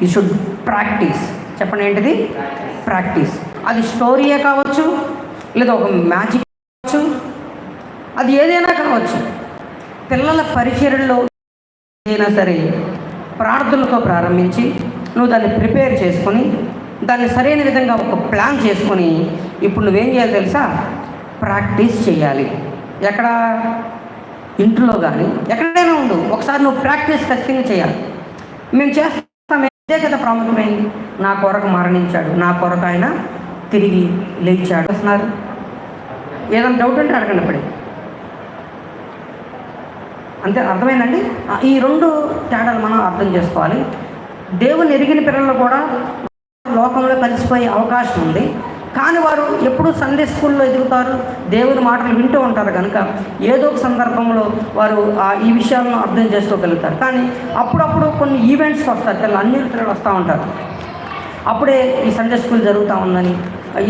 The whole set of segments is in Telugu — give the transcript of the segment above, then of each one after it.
You should practice. చెప్పండి ఏంటిది? ప్రాక్టీస్. అది స్టోరీయే కావచ్చు, లేదా ఒక మ్యాజిక్ కావచ్చు, అది ఏదైనా కావచ్చు. పిల్లల పరిచర్యలో ఏదైనా సరే ప్రార్థనలతో ప్రారంభించి నువ్వు దాన్ని ప్రిపేర్ చేసుకొని దాన్ని సరైన విధంగా ఒక ప్లాన్ చేసుకొని ఇప్పుడు నువ్వేం చేయాలి తెలుసా? ప్రాక్టీస్ చేయాలి. ఎక్కడ? ఇంట్లో కానీ ఎక్కడైనా ఉండు, ఒకసారి నువ్వు ప్రాక్టీస్ ఖచ్చితంగా చేయాలి. మేము చేస్తాం. ఇదే కదా ప్రాముఖ్యమైంది. నా కొరకు మరణించాడు, నా కొరకు ఆయన తిరిగి లేచాడు అన్నారు. ఏదైనా డౌట్ అంటే అడగండి అప్పుడే. అంతే, అర్థమైందండి? ఈ రెండు తేడాలు మనం అర్థం చేసుకోవాలి. దేవుని ఎరిగిన పిల్లలు కూడా లోకంలో కలిసిపోయే అవకాశం ఉంది. కానీ వారు ఎప్పుడు సండే స్కూల్లో ఎదుగుతారు, దేవుని మాటలు వింటూ ఉంటారు కనుక ఏదో ఒక సందర్భంలో వారు ఈ విషయాలను అర్థం చేసుకోగలుగుతారు. కానీ అప్పుడప్పుడు కొన్ని ఈవెంట్స్ వస్తారు, అన్ని పిల్లలు వస్తూ ఉంటారు. అప్పుడే ఈ సండే స్కూల్ జరుగుతూ ఉందని,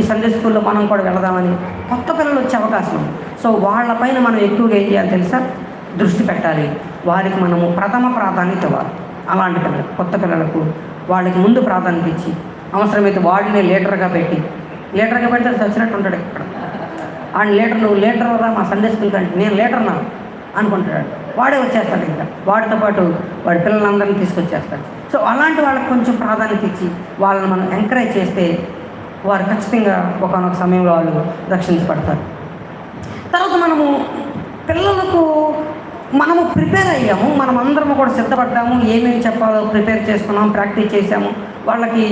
ఈ సండే స్కూల్లో మనం కూడా వెళదామని కొత్త పిల్లలు వచ్చే అవకాశం ఉంది. సో వాళ్ళపైన మనం ఎక్కువగా ఏం చేయాలి తెలుసా? దృష్టి పెట్టాలి. వారికి మనము ప్రథమ ప్రాధాన్యత ఇవ్వాలి. అలాంటి పిల్లలకు, కొత్త పిల్లలకు వాళ్ళకి ముందు ప్రాధాన్యత ఇచ్చి అవసరమైతే వాడినే లీడర్గా పెట్టి పెడితే చచ్చినట్టు ఉంటాడు. ఇక్కడ ఆయన లీడర్, నువ్వు లీడర్ రా మా సండే స్కూల్ కంటే, నేను లీడర్నా అనుకుంటాడు. వాడే వచ్చేస్తాడు. ఇంకా వాడితో పాటు వాడి పిల్లలందరినీ తీసుకొచ్చేస్తాడు. సో అలాంటి వాళ్ళకి కొంచెం ప్రాధాన్యత ఇచ్చి వాళ్ళని మనం ఎంకరేజ్ చేస్తే వారు ఖచ్చితంగా ఒకనొక సమయంలో వాళ్ళు రక్షించబడతారు. తర్వాత మనము పిల్లలకు మనము ప్రిపేర్ అయ్యాము, మనం అందరము కూడా సిద్ధపడ్డాము, ఏమేమి చెప్పాలో ప్రిపేర్ చేసుకున్నాం, ప్రాక్టీస్ చేసాము, వాళ్ళకి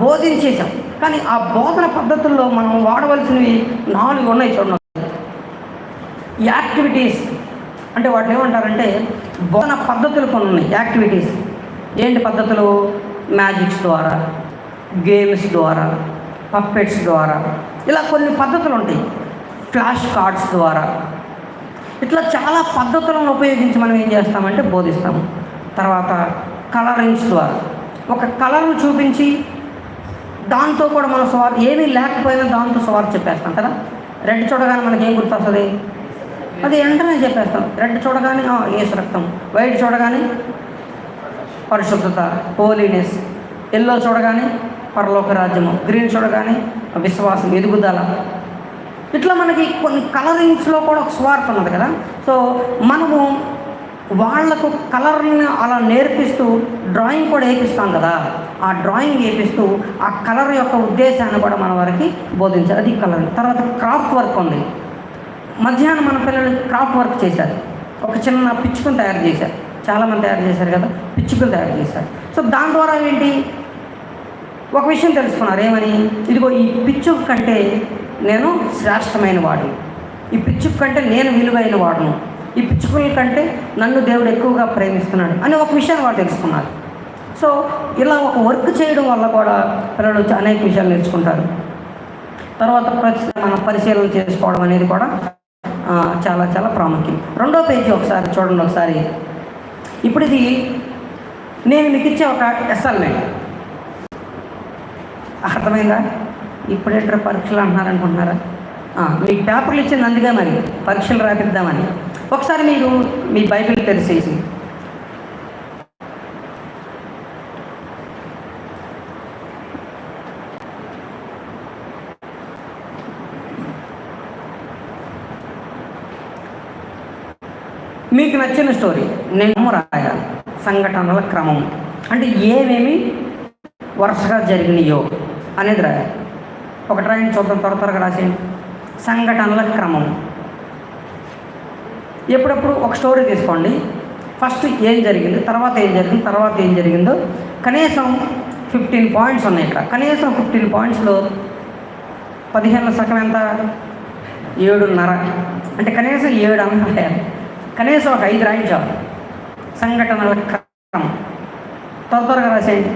బోధించేసాం. కానీ ఆ బోధన పద్ధతుల్లో మనం వాడవలసినవి 4 ఉన్నాయి. చూడండి, యాక్టివిటీస్ అంటే వాటిని ఏమంటారంటే బోధన పద్ధతులు కొన్ని ఉన్నాయి. యాక్టివిటీస్ ఏంటి పద్ధతులు? మ్యాజిక్స్ ద్వారా, గేమ్స్ ద్వారా, పప్పెట్స్ ద్వారా, ఇలా కొన్ని పద్ధతులు ఉంటాయి. ఫ్లాష్ కార్డ్స్ ద్వారా, ఇట్లా చాలా పద్ధతులను ఉపయోగించి మనం ఏం చేస్తామంటే బోధిస్తాము. తర్వాత కలరింగ్స్ ద్వారా ఒక కలర్ను చూపించి దాంతో కూడా మనం సువార్ ఏమీ లేకపోయినా దాంతో సువార్ చెప్పేస్తాం కదా. రెడ్ చూడగానే మనకి ఏం గుర్తొస్తుంది? అది వెంటనే చెప్పేస్తాం. రెడ్ చూడగానే యేసు రక్తం, వైట్ చూడగానే పరిశుద్ధత, హోలీనెస్, ఎల్లో చూడగానే పరలోక రాజ్యము, గ్రీన్ చూడగానే విశ్వాసం, ఎదుగుదల. ఇట్లా మనకి కొన్ని కలరింగ్స్లో కూడా ఒక స్వార్థ ఉన్నది కదా. సో మనము వాళ్లకు కలర్ని అలా నేర్పిస్తూ డ్రాయింగ్ కూడా వేపిస్తాం కదా. ఆ డ్రాయింగ్ వేపిస్తూ ఆ కలర్ యొక్క ఉద్దేశాన్ని కూడా మన వారికి బోధించాలి. అది కలరింగ్. తర్వాత క్రాఫ్ట్ వర్క్ ఉంది. మధ్యాహ్నం మన పిల్లలు క్రాఫ్ట్ వర్క్ చేశారు. ఒక చిన్న పిచ్చుకను తయారు చేశారు. చాలామంది తయారు చేశారు కదా, పిచ్చుకలు తయారు చేశారు. సో దాని ద్వారా ఏంటి, ఒక విషయం తెలుసుకున్నారు. ఏమని? ఇదిగో ఈ పిచ్చుక కంటే నేను శ్రేష్టమైన వాడిని, ఈ పిచ్చుక కంటే నేను విలువైన వాడును, ఈ పిచ్చుకల కంటే నన్ను దేవుడు ఎక్కువగా ప్రేమిస్తున్నాడు అని ఒక విషయాన్ని వాళ్ళు తెలుసుకున్నారు. సో ఇలా ఒక వర్క్ చేయడం వల్ల కూడా పిల్లలు అనేక విషయాలు నేర్చుకుంటారు. తర్వాత మనం పరిశీలన చేసుకోవడం అనేది కూడా చాలా చాలా ప్రాముఖ్యం. 2వ పేజీ ఒకసారి చూడండి. ఒకసారి ఇప్పుడు ఇది నేను మీకు ఇచ్చే ఒక అసైన్మెంట్. అర్థమైందా? ఇప్పుడేంటారు పరీక్షలు అంటున్నారు అనుకుంటున్నారా? మీకు పేపర్లు ఇచ్చింది అందుకే మరి పరీక్షలు రాపిద్దామని. ఒకసారి మీరు మీ బైబిల్ తెరిచేసి మీకు నచ్చిన స్టోరీ నేను రాయాలి. సంఘటనల క్రమం అంటే ఏమేమి వరుసగా జరిగినాయో అనేది రాయాలి. ఒక రాయండి చూద్దాం, త్వరగా రాసేయండి. సంఘటనల క్రమం. ఎప్పుడప్పుడు ఒక స్టోరీ తీసుకోండి. ఫస్ట్ ఏం జరిగింది, తర్వాత ఏం జరిగింది, తర్వాత ఏం జరిగిందో కనీసం 15 పాయింట్స్ ఉన్నాయి ఇక్కడ. కనీసం 15 పాయింట్స్లో 15 సగం ఎంత? 7.5. అంటే కనీసం 7 అన్నాడు. కనీసం ఒక 5 రాయించాలి. సంఘటనల క్రమం త్వరగా రాసేయండి.